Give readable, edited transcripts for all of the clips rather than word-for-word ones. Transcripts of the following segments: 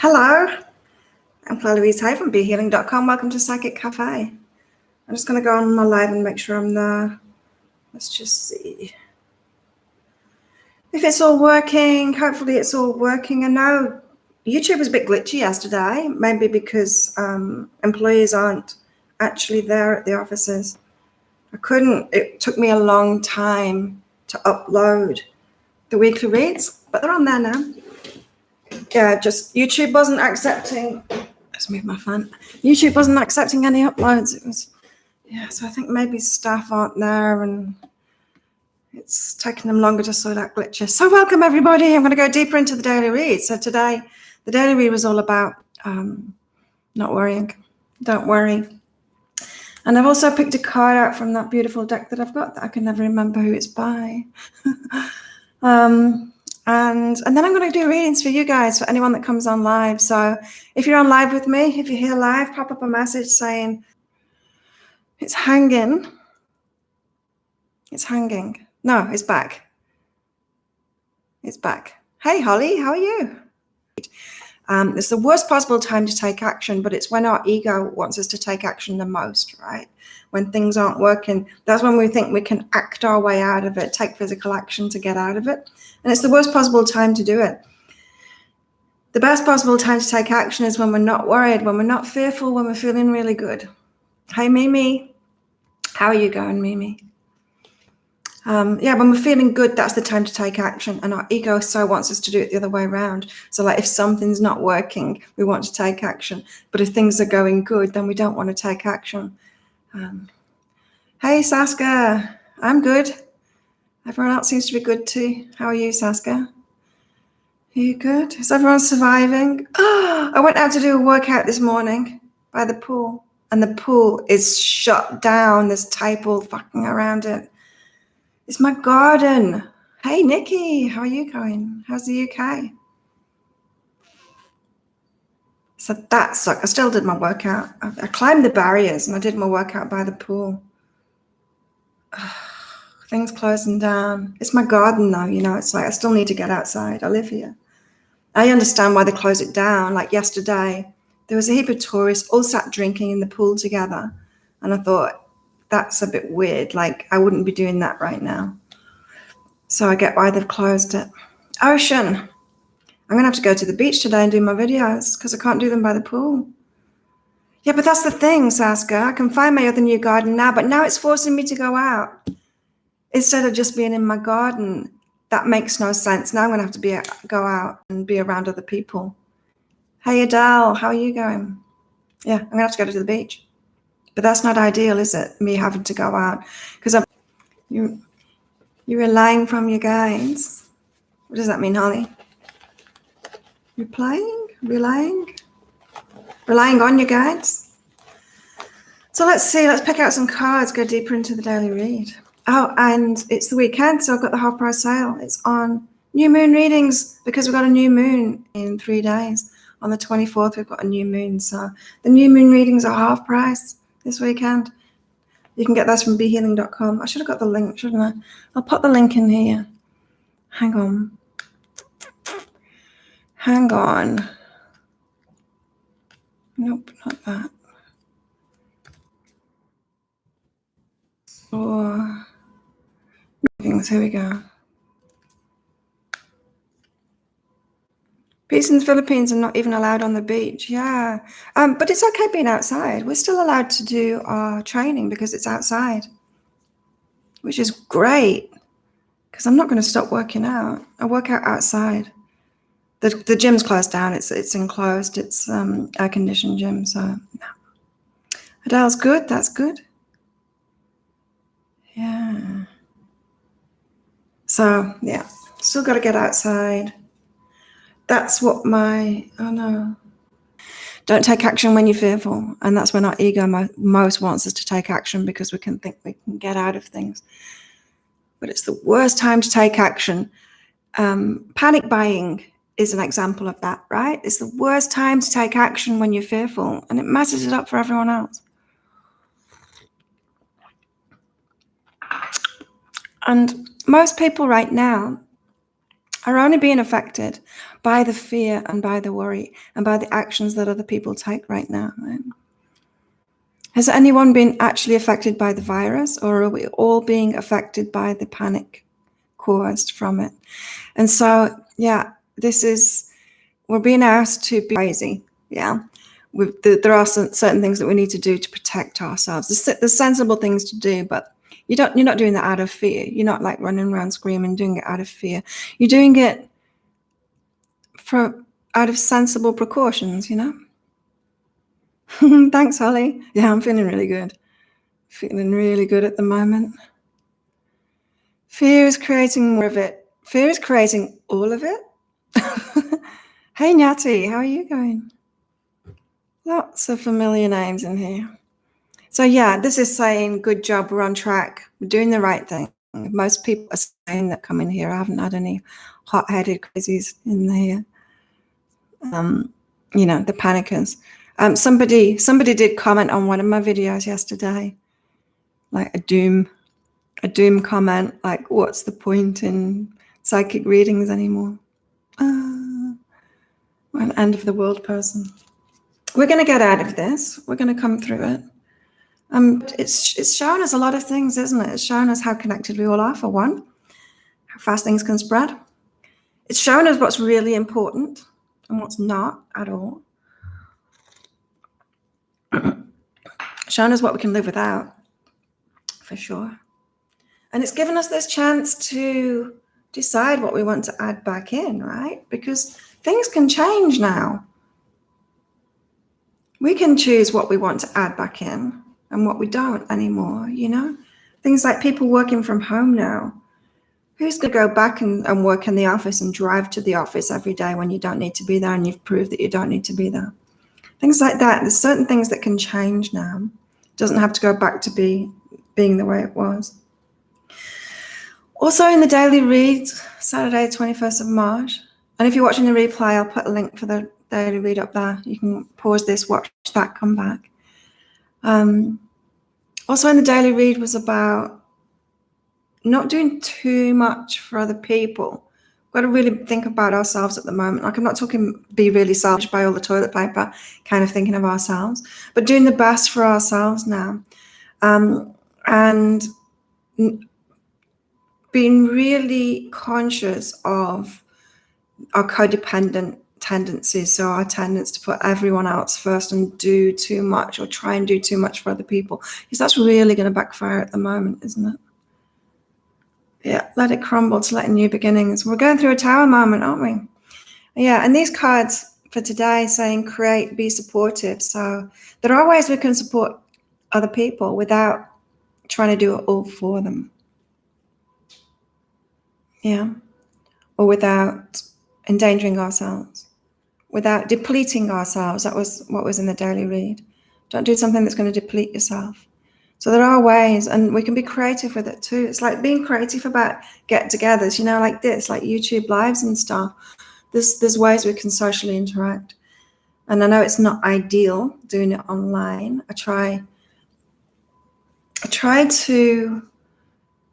Hello, I'm Claire Louise Hay from BeHealing.com. Welcome to Psychic Cafe. I'm just going to go on my live and make sure I'm there. Let's just see if it's all working. Hopefully it's all working. I know YouTube was a bit glitchy yesterday, maybe because employees aren't actually there at the offices. It took me a long time to upload the weekly reads, but they're on there now. Yeah, just YouTube wasn't accepting. Let's move my fan. YouTube wasn't accepting any uploads. It was, so I think maybe staff aren't there and it's taking them longer to sort out glitches. So welcome everybody. I'm going to go deeper into the daily read. So today, the daily read was all about not worrying. Don't worry. And I've also picked a card out from that beautiful deck that I've got that I can never remember who it's by. And then I'm going to do readings for you guys, for anyone that comes on live. So if you're on live with me, if you're here live, pop up a message saying, it's hanging. It's hanging. No, it's back. It's back. Hey, Holly, how are you? It's the worst possible time to take action, but it's when our ego wants us to take action the most, right? When things aren't working, that's when we think we can act our way out of it, take physical action to get out of it. And it's the worst possible time to do it. The best possible time to take action is when we're not worried, when we're not fearful, when we're feeling really good. Hey, Mimi. How are you going, Mimi? When we're feeling good, that's the time to take action. And our ego so wants us to do it the other way around. So like if something's not working, we want to take action. But if things are going good, then we don't want to take action. Hey, Saska. I'm good. Everyone else seems to be good too. How are you, Saska? Are you good? Is everyone surviving? I went out to do a workout this morning by the pool. And the pool is shut down. There's table fucking around it. It's my garden. Hey, Nikki, how are you going? How's the UK? So that sucked. I still did my workout. I climbed the barriers and I did my workout by the pool. Things closing down. It's my garden though, it's like I still need to get outside. I live here. I understand why they close it down. Like yesterday, there was a heap of tourists all sat drinking in the pool together. And I thought, that's a bit weird. Like, I wouldn't be doing that right now. So I get why they've closed it. Ocean. I'm going to have to go to the beach today and do my videos because I can't do them by the pool. Yeah, but that's the thing, Saska. I can find my other new garden now, but now it's forcing me to go out. Instead of just being in my garden, that makes no sense. Now I'm going to have to go out and be around other people. Hey, Adele, how are you going? Yeah, I'm going to have to go to the beach. But that's not ideal, is it? Me having to go out. Because you're relying from your guides. What does that mean, Holly? Relying on your guides. So let's see, let's pick out some cards, go deeper into the daily read. Oh, and it's the weekend, so I've got the half price sale. It's on new moon readings because we've got a new moon in 3 days. On the 24th, we've got a new moon. So the new moon readings are half price this weekend. You can get those from BeHealing.com. I should have got the link, shouldn't I? I'll put the link in here. Hang on. Nope, not that. Or readings, here we go. Beaches in the Philippines are not even allowed on the beach. Yeah. But it's okay being outside. We're still allowed to do our training because it's outside, which is great because I'm not going to stop working out. I work out outside. The gym's closed down. It's enclosed. It's air-conditioned gym. So no. Adele's good. That's good. Yeah. So, yeah. Still got to get outside. That's what Don't take action when you're fearful. And that's when our ego most wants us to take action because we can think we can get out of things. But it's the worst time to take action. Panic buying is an example of that, right? It's the worst time to take action when you're fearful, and it messes it up for everyone else. And most people right now are only being affected by the fear and by the worry and by the actions that other people take right now. Right? Has anyone been actually affected by the virus, or are we all being affected by the panic caused from it? And so, yeah, we're being asked to be crazy. Yeah. There are certain things that we need to do to protect ourselves. There's sensible things to do, but you're not doing that out of fear. You're not like running around screaming, doing it out of fear. You're doing it out of sensible precautions, Thanks, Holly. Yeah, I'm feeling really good. Feeling really good at the moment. Fear is creating more of it. Fear is creating all of it. Hey, Nyati, how are you going? Lots of familiar names in here. So yeah, this is saying, good job, we're on track, we're doing the right thing. Most people are saying that come in here. I haven't had any hot-headed crazies in here. The panickers. Somebody did comment on one of my videos yesterday, like a doom comment, like, what's the point in psychic readings anymore? I'm an end of the world person. We're going to get out of this. We're going to come through it. It's shown us a lot of things, isn't it? It's shown us how connected we all are, for one, how fast things can spread. It's shown us what's really important and what's not at all. Shown us what we can live without, for sure. And it's given us this chance to decide what we want to add back in, right? Because things can change now. We can choose what we want to add back in and what we don't anymore, Things like people working from home now. Who's going to go back and work in the office and drive to the office every day when you don't need to be there and you've proved that you don't need to be there? Things like that. There's certain things that can change now. It doesn't have to go back to being the way it was. Also in the daily read, Saturday, 21st of March. And if you're watching the replay, I'll put a link for the daily read up there. You can pause this, watch that, come back. Also in the daily read was about not doing too much for other people. We've got to really think about ourselves at the moment. Like, I'm not talking be really selfish, buy all the toilet paper, kind of thinking of ourselves, but doing the best for ourselves now. And being really conscious of our codependent tendencies, so our tendency to put everyone else first and do too much or try and do too much for other people, because that's really going to backfire at the moment, isn't it? Yeah, let it crumble to let new beginnings. We're going through a tower moment, aren't we? Yeah, and these cards for today saying create, be supportive. So there are ways we can support other people without trying to do it all for them. Yeah, or without endangering ourselves, without depleting ourselves. That was what was in the daily read. Don't do something that's going to deplete yourself. So there are ways, and we can be creative with it too. It's like being creative about get-togethers, like this, like YouTube lives and stuff. There's ways we can socially interact. And I know it's not ideal doing it online. I try to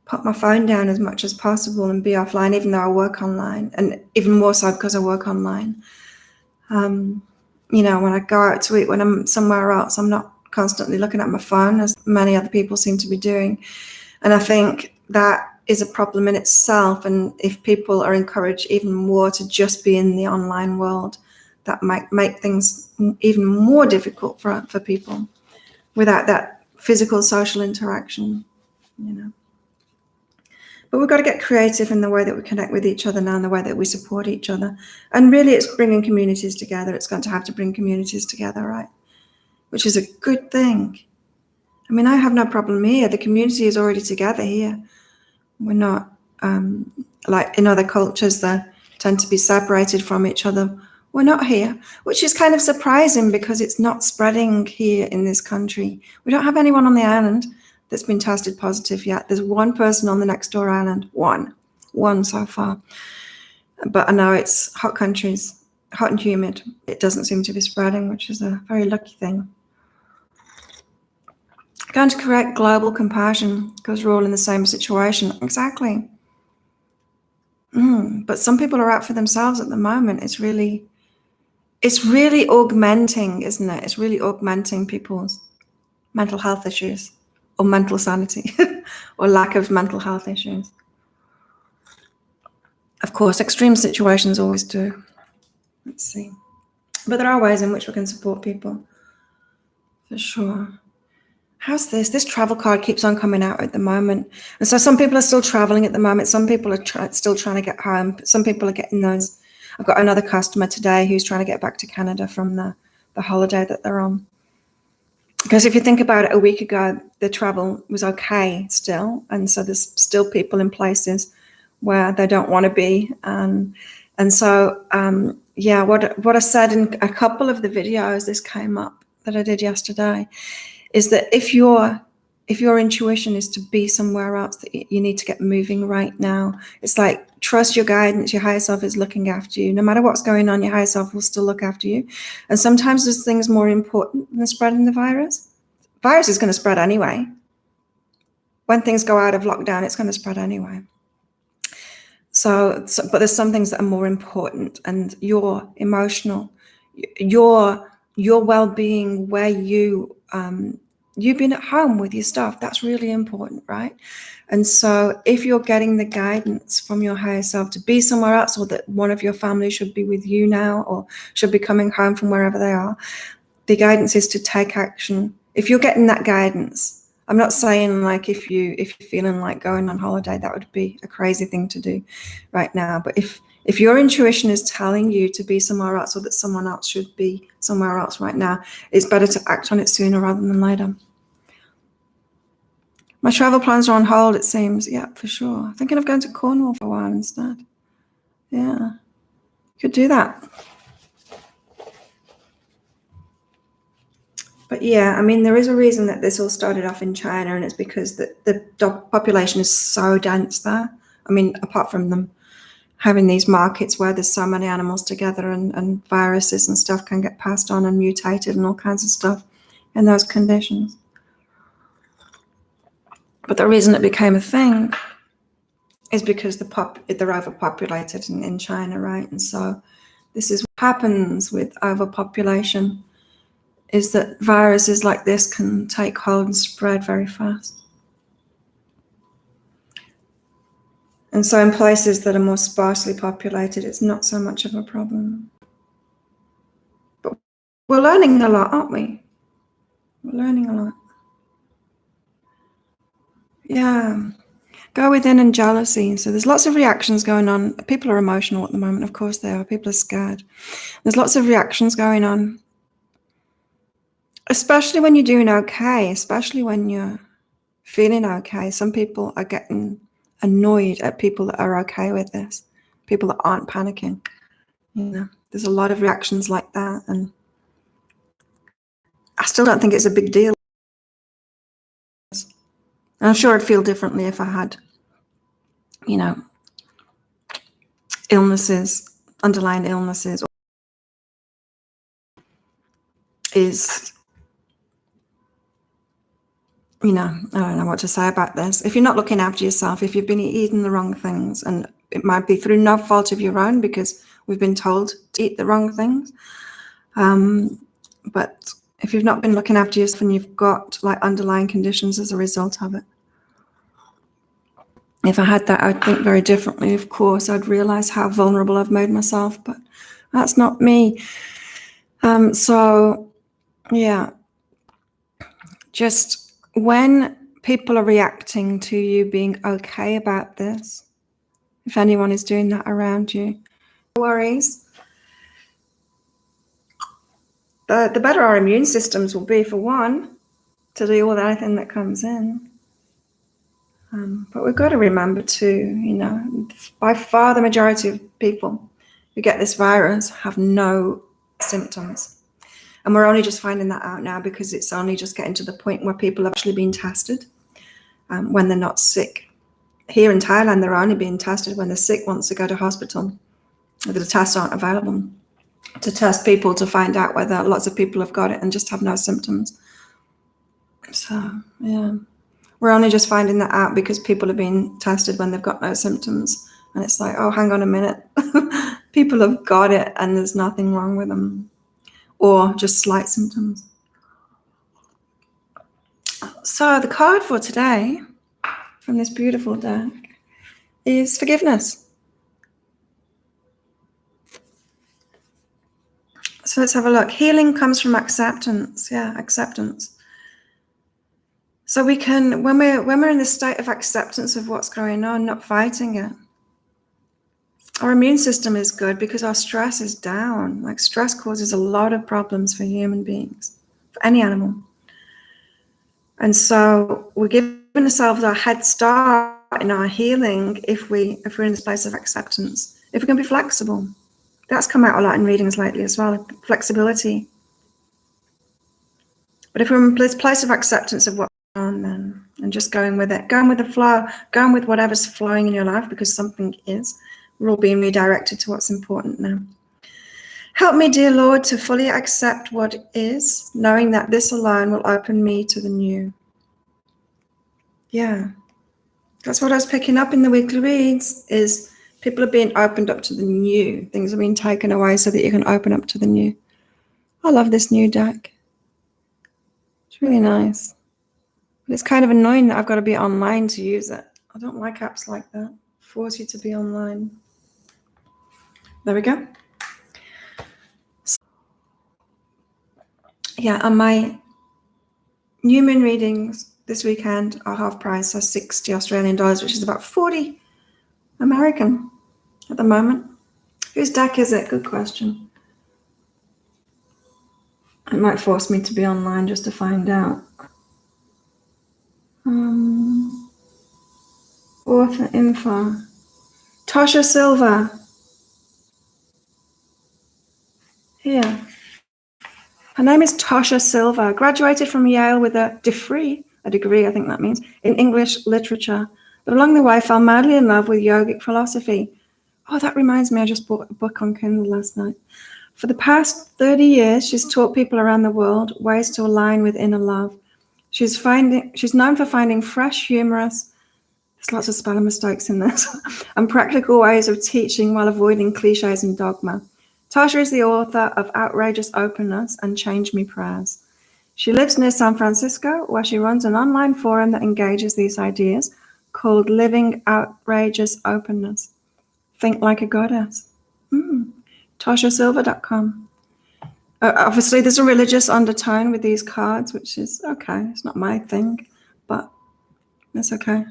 put my phone down as much as possible and be offline, even though I work online, and even more so because I work online. When I go out to eat, when I'm somewhere else, I'm not constantly looking at my phone, as many other people seem to be doing. And I think that is a problem in itself. And if people are encouraged even more to just be in the online world, that might make things even more difficult for people without that physical social interaction, But we've got to get creative in the way that we connect with each other now and the way that we support each other. And really, it's bringing communities together. It's going to have to bring communities together, right? Which is a good thing. I mean, I have no problem here. The community is already together here. We're not like in other cultures that tend to be separated from each other. We're not here, which is kind of surprising because it's not spreading here in this country. We don't have anyone on the island that's been tested positive yet. There's one person on the next door island, one so far. But I know it's hot countries, hot and humid. It doesn't seem to be spreading, which is a very lucky thing. Going to correct global compassion because we're all in the same situation. Exactly. But some people are out for themselves at the moment. It's really augmenting, isn't it? It's really augmenting people's mental health issues or mental sanity or lack of mental health issues. Of course, extreme situations always do. Let's see. But there are ways in which we can support people, for sure. How's this? This travel card keeps on coming out at the moment. And so some people are still traveling at the moment. Some people are still trying to get home. Some people are getting those. I've got another customer today who's trying to get back to Canada from the holiday that they're on. Because if you think about it, a week ago, the travel was okay still. And so there's still people in places where they don't want to be. And so, yeah, what I said in a couple of the videos, this came up that I did yesterday, is that if your intuition is to be somewhere else, that you need to get moving right now. It's like, trust your guidance. Your higher self is looking after you. No matter what's going on, your higher self will still look after you. And sometimes there's things more important than spreading the virus. Virus is going to spread anyway. When things go out of lockdown, it's going to spread anyway. So, but there's some things that are more important, and your emotional, your well-being, where you've been at home with your stuff, that's really important, right? And so if you're getting the guidance from your higher self to be somewhere else, or that one of your family should be with you now, or should be coming home from wherever they are, the guidance is to take action. If you're getting that guidance, I'm not saying like if you're feeling like going on holiday, that would be a crazy thing to do right now. But if your intuition is telling you to be somewhere else, or that someone else should be somewhere else right now, it's better to act on it sooner rather than later. My travel plans are on hold, it seems. Yeah, for sure. I'm thinking of going to Cornwall for a while instead. Yeah, could do that. But yeah, I mean, there is a reason that this all started off in China, and it's because the dog population is so dense there. I mean, apart from them having these markets where there's so many animals together, and viruses and stuff can get passed on and mutated and all kinds of stuff in those conditions. But the reason it became a thing is because they're overpopulated in China, right? And so this is what happens with overpopulation, is that viruses like this can take hold and spread very fast. And so in places that are more sparsely populated, it's not so much of a problem. But we're learning a lot, aren't we? We're learning a lot. Yeah. Go within and jealousy. So there's lots of reactions going on. People are emotional at the moment. Of course they are. People are scared. There's lots of reactions going on. Especially when you're doing okay, especially when you're feeling okay. Some people are getting annoyed at people that are okay with this, people that aren't panicking. You know, there's a lot of reactions like that, and I still don't think it's a big deal. I'm sure I'd feel differently if I had, you know, illnesses, underlying illnesses, is, you know, I don't know what to say about this. If you're not looking after yourself, if you've been eating the wrong things, and it might be through no fault of your own because we've been told to eat the wrong things, but if you've not been looking after yourself and you've got like underlying conditions as a result of it, if I had that, I'd think very differently. Of course, I'd realize how vulnerable I've made myself, but that's not me. So yeah, just when people are reacting to you being okay about this, if anyone is doing that around you, no worries. The better our immune systems will be, for one, to deal with anything that comes in. But we've got to remember too, you know, by far the majority of people who get this virus have no symptoms. And we're only just finding that out now, because it's only just getting to the point where people have actually been tested when they're not sick. Here in Thailand, they're only being tested when they're sick, once they go to hospital. The tests aren't available to test people to find out whether lots of people have got it and just have no symptoms. So, yeah. We're only just finding that out because people are being tested when they've got no symptoms And it's like, oh, hang on a minute. People have got it and there's nothing wrong with them, or just slight symptoms. So the card for today from this beautiful deck is forgiveness. So let's have a look. Healing comes from acceptance. Yeah, acceptance. So we can, when we're in this state of acceptance of what's going on, not fighting it, our immune system is good because our stress is down. Like, stress causes a lot of problems for human beings, for any animal. And so we're giving ourselves a head start in our healing if we're in this place of acceptance, if we can be flexible. That's come out a lot in readings lately as well, flexibility. But if we're in this place of acceptance of what's going on, then, and just going with it, going with the flow, going with whatever's flowing in your life, because something is, we're all being redirected to what's important now. Help me, dear Lord, to fully accept what is, knowing that this alone will open me to the new. Yeah, that's what I was picking up in the weekly reads, is people are being opened up to the new. Things are being taken away so that you can open up to the new. I love this new deck. It's really nice. But it's kind of annoying that I've got to be online to use it. I don't like apps like that. Force you to be online. There we go. Yeah, and my new moon readings this weekend are half price, so 60 Australian dollars, which is about 40 American at the moment. Whose deck is it? Good question. It might force me to be online just to find out. Author info. Tasha Silva. Here. Her name is Tasha Silva. Graduated from Yale with a degree, I think that means, in English literature. But along the way, fell madly in love with yogic philosophy. Oh, that reminds me, I just bought a book on Kindle last night. For the past 30 years, she's taught people around the world ways to align with inner love. She's known for finding fresh, humorous, there's lots of spelling mistakes in this, and practical ways of teaching while avoiding cliches and dogma. Tasha is the author of Outrageous Openness and Change Me Prayers. She lives near San Francisco, where she runs an online forum that engages these ideas called Living Outrageous Openness. Think like a goddess. TashaSilva.com. Obviously, there's a religious undertone with these cards, which is okay. It's not my thing, but that's okay.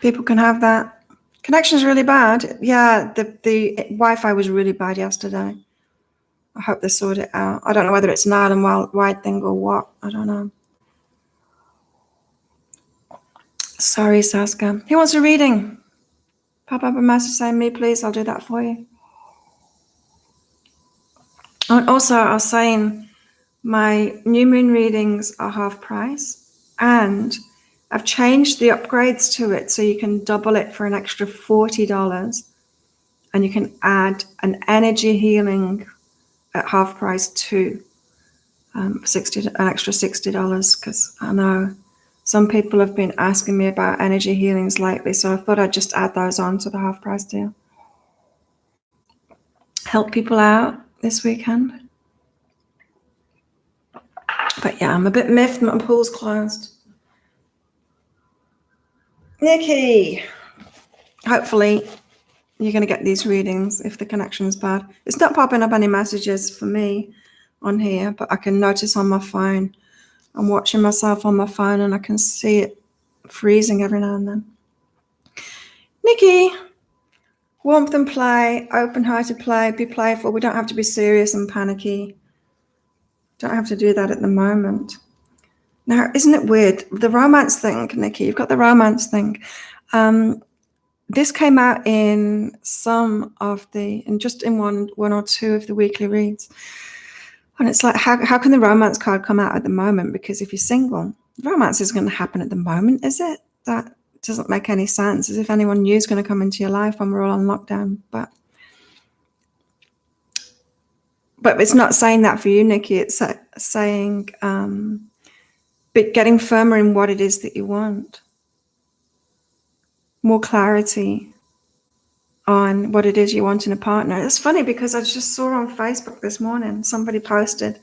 People can have that. Connection's really bad. Yeah, the Wi-Fi was really bad yesterday. I hope they sort it out. I don't know whether it's an island-wide thing or what. I don't know. Sorry, Saska. Who wants a reading? Pop up a message saying me, please. I'll do that for you. And also, I was saying my new moon readings are half price, and I've changed the upgrades to it so you can double it for an extra $40, and you can add an energy healing at half price too, an extra $60, because I know some people have been asking me about energy healings lately, so I thought I'd just add those on to the half price deal. Help people out this weekend. But yeah, I'm a bit miffed my pool's closed. Nikki, hopefully you're going to get these readings if the connection's bad. It's not popping up any messages for me on here, but I can notice on my phone. I'm watching myself on my phone and I can see it freezing every now and then. Nikki, warmth and play, open-hearted play, be playful. We don't have to be serious and panicky. Don't have to do that at the moment. Now, isn't it weird? The romance thing, Nikki, you've got the romance thing. This came out in some of and just in one or two of the weekly reads. And it's like, how can the romance card come out at the moment? Because if you're single, romance isn't going to happen at the moment, is it? That doesn't make any sense, as if anyone new is going to come into your life when we're all on lockdown. But it's not saying that for you, Nikki. It's saying but getting firmer in what it is that you want. more clarity on what it is you want in a partner. It's funny because I just saw on Facebook this morning, somebody posted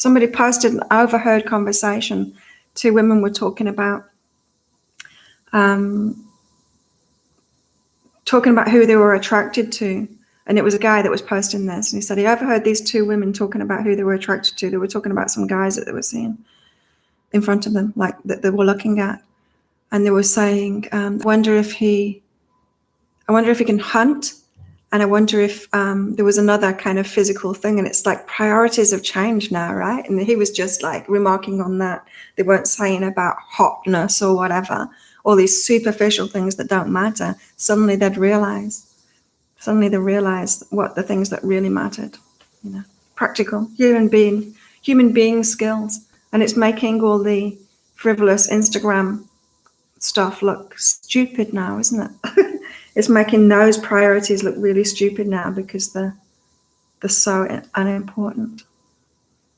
an overheard conversation. Two women were talking about who they were attracted to. And it was a guy that was posting this. And he said he overheard these two women talking about who they were attracted to. They were talking about some guys that they were seeing in front of them, like that they were looking at. And they were saying, I wonder if he can hunt. And I wonder if there was another kind of physical thing. And it's like priorities have changed now, right? And he was just like remarking on that. They weren't saying about hotness or whatever, all these superficial things that don't matter. Suddenly they realized what the things that really mattered, practical human being skills. And it's making all the frivolous Instagram stuff look stupid now, isn't it? It's making those priorities look really stupid now because they're so unimportant.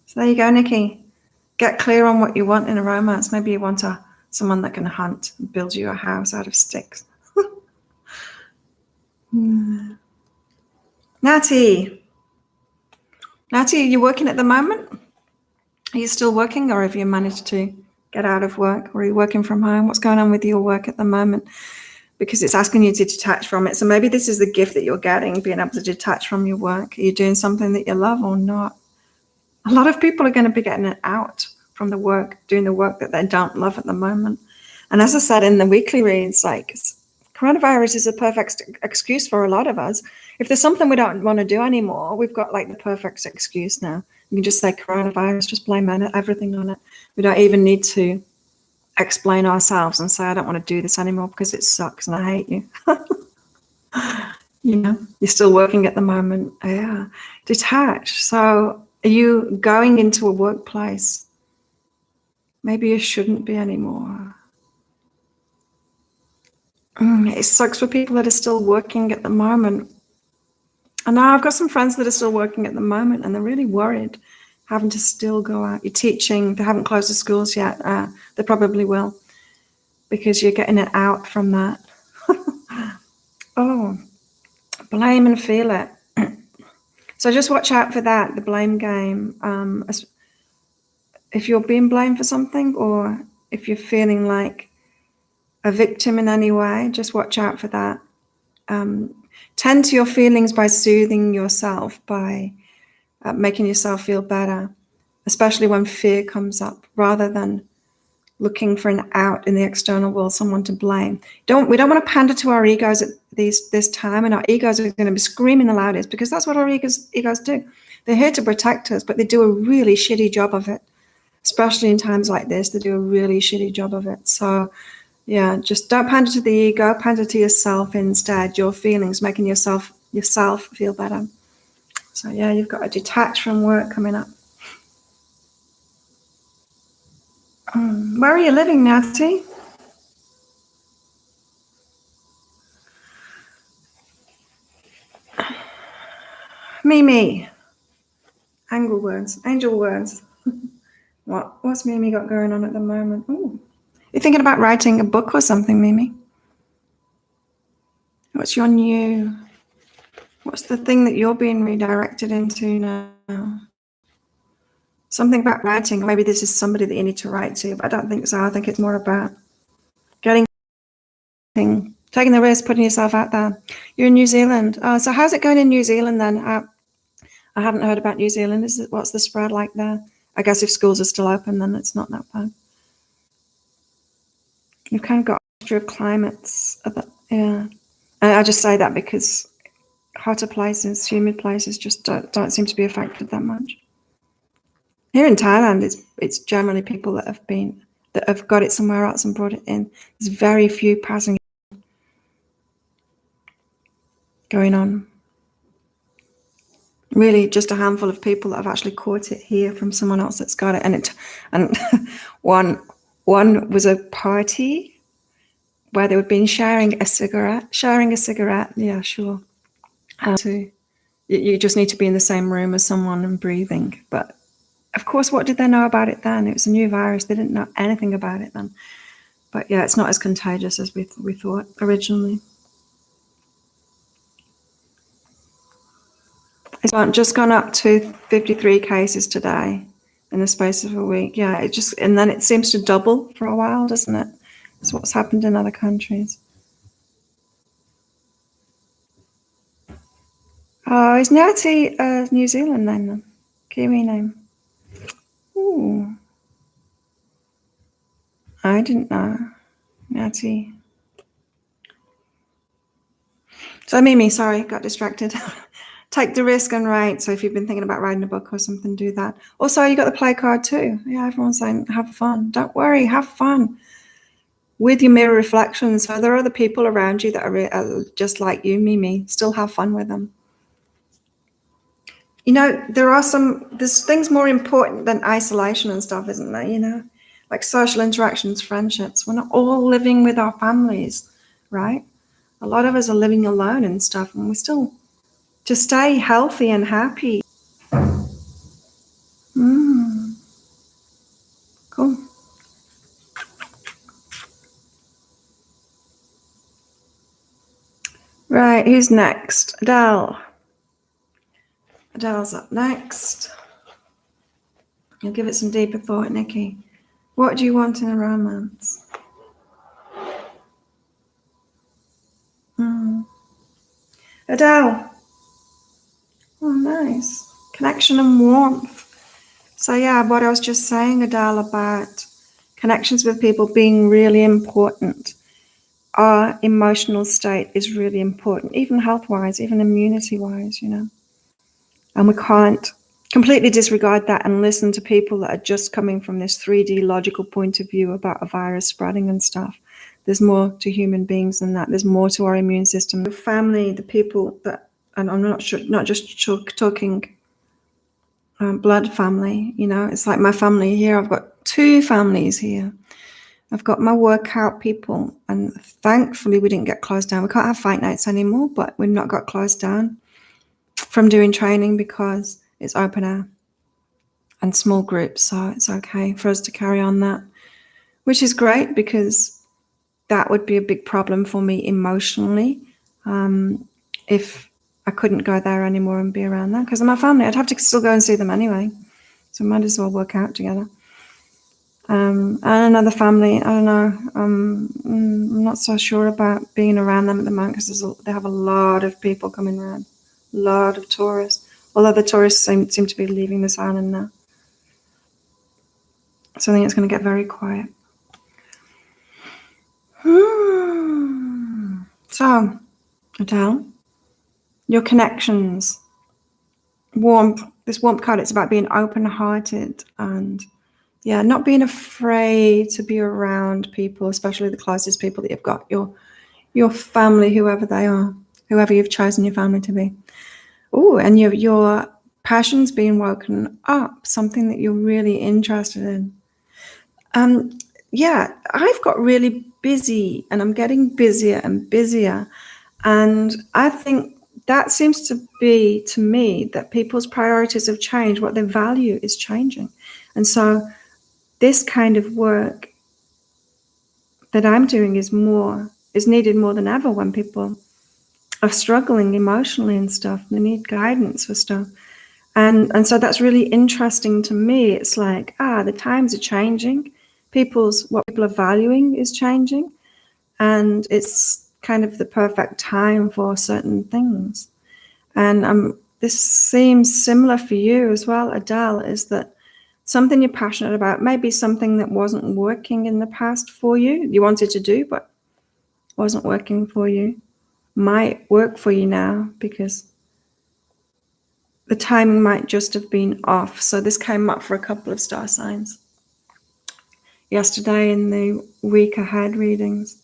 So there you go, Nikki. Get clear on what you want in a romance. Maybe you want someone that can hunt and build you a house out of sticks. Natty, are you working at the moment? Are you still working, or have you managed to get out of work, or are you working from home? What's going on with your work at the moment? Because it's asking you to detach from it. So maybe this is the gift that you're getting, being able to detach from your work. Are you doing something that you love or not? A lot of people are going to be getting it out from the work, doing the work that they don't love at the moment. And as I said in the weekly reads, like, coronavirus is a perfect excuse for a lot of us. If there's something we don't want to do anymore, we've got like the perfect excuse now. You can just say coronavirus, just blame everything on it. We don't even need to explain ourselves and say, I don't want to do this anymore because it sucks and I hate you. You're still working at the moment. Yeah. Detach. So are you going into a workplace? Maybe you shouldn't be anymore. It sucks for people that are still working at the moment. And now I've got some friends that are still working at the moment and they're really worried having to still go out. You're teaching, they haven't closed the schools yet. They probably will, because you're getting it out from that. Oh, blame and feel it. So just watch out for that, the blame game. If you're being blamed for something, or if you're feeling like a victim in any way, just watch out for that. Tend to your feelings by soothing yourself, by making yourself feel better, especially when fear comes up, rather than looking for an out in the external world, someone to blame. We don't want to pander to our egos at this time, and our egos are going to be screaming the loudest, because that's what our egos do. They're here to protect us, but they do a really shitty job of it. Especially in times like this, they do a really shitty job of it. So yeah, just don't pander to the ego, pander to yourself instead, your feelings, making yourself feel better. So yeah, you've got to detach from work coming up. Where are you living, Natty? Mimi. Angel words. What's Mimi got going on at the moment? Ooh. You're thinking about writing a book or something, Mimi? What's the thing that you're being redirected into now? Something about writing. Maybe this is somebody that you need to write to, but I don't think so. I think it's more about taking the risk, putting yourself out there. You're in New Zealand. Oh, so how's it going in New Zealand then? I haven't heard about New Zealand. What's the spread like there? I guess if schools are still open, then it's not that bad. You've kind of got extra climates. Yeah. And I just say that because hotter places, humid places just don't seem to be affected that much. Here in Thailand, it's generally people that have got it somewhere else and brought it in. There's very few passing going on. Really, just a handful of people that have actually caught it here from someone else that's got it. And one was a party where they had been sharing a cigarette. Yeah, sure. You just need to be in the same room as someone and breathing. But of course, what did they know about it then? It was a new virus. They didn't know anything about it then. But yeah, it's not as contagious as we thought originally. It's just gone up to 53 cases today in the space of a week. Yeah, and then it seems to double for a while, doesn't it? That's what's happened in other countries. Oh, is Nyati a New Zealand name then? Kiwi name? Ooh. I didn't know. Nyati. So Mimi, sorry, got distracted. Take the risk and write. So if you've been thinking about writing a book or something, do that. Also, you got the play card too. Yeah, everyone's saying have fun. Don't worry, have fun with your mirror reflections. So there are other people around you that are just like you, Mimi. Still have fun with them. You know, there's things more important than isolation and stuff, isn't there? You know, like social interactions, friendships. We're not all living with our families, right? A lot of us are living alone and stuff, and we still to stay healthy and happy. Cool. Right, who's next? Adele. Adele's up next. I'll give it some deeper thought, Nikki. What do you want in a romance? Adele. Oh, nice. Connection and warmth. So yeah, what I was just saying, Adele, about connections with people being really important. Our emotional state is really important, even health-wise, even immunity-wise, you know. And we can't completely disregard that and listen to people that are just coming from this 3D logical point of view about a virus spreading and stuff. There's more to human beings than that. There's more to our immune system. The family, the people that, and I'm not just talking blood family, you know, it's like my family here. I've got 2 families here. I've got my workout people, and thankfully we didn't get closed down. We can't have fight nights anymore, but we've not got closed down from doing training because it's open air and small groups, so it's okay for us to carry on that, which is great because that would be a big problem for me emotionally if I couldn't go there anymore and be around that, because of my family. I'd have to still go and see them anyway, so might as well work out together. And another family, I don't know, I'm not so sure about being around them at the moment because they have a lot of people coming around, a lot of tourists, although the tourists seem to be leaving this island now. So I think it's going to get very quiet. So, Adele, your connections, warmth, this warmth card, it's about being open-hearted and, yeah, not being afraid to be around people, especially the closest people that you've got, your family, whoever they are, whoever you've chosen your family to be. Oh, and your passion's being woken up, something that you're really interested in. Yeah, I've got really busy and I'm getting busier and busier. And I think that seems to be, to me, that people's priorities have changed. What they value is changing. And so this kind of work that I'm doing is needed more than ever when people are struggling emotionally and stuff. They need guidance for stuff. And so that's really interesting to me. It's like, the times are changing. What people are valuing is changing. And it's kind of the perfect time for certain things. And this seems similar for you as well, Adele, is that something you're passionate about, maybe something that wasn't working in the past for you, you wanted to do, but wasn't working for you, might work for you now because the timing might just have been off. So this came up for a couple of star signs yesterday in the week ahead readings.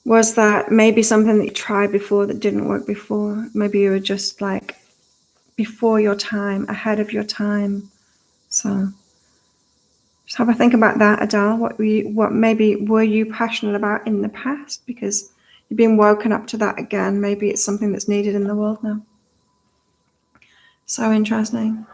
Was that maybe something that you tried before that didn't work before? Maybe you were just like before your time, ahead of your time. So just have a think about that, Adele. What maybe were you passionate about in the past? Because you've been woken up to that again. Maybe it's something that's needed in the world now. So interesting.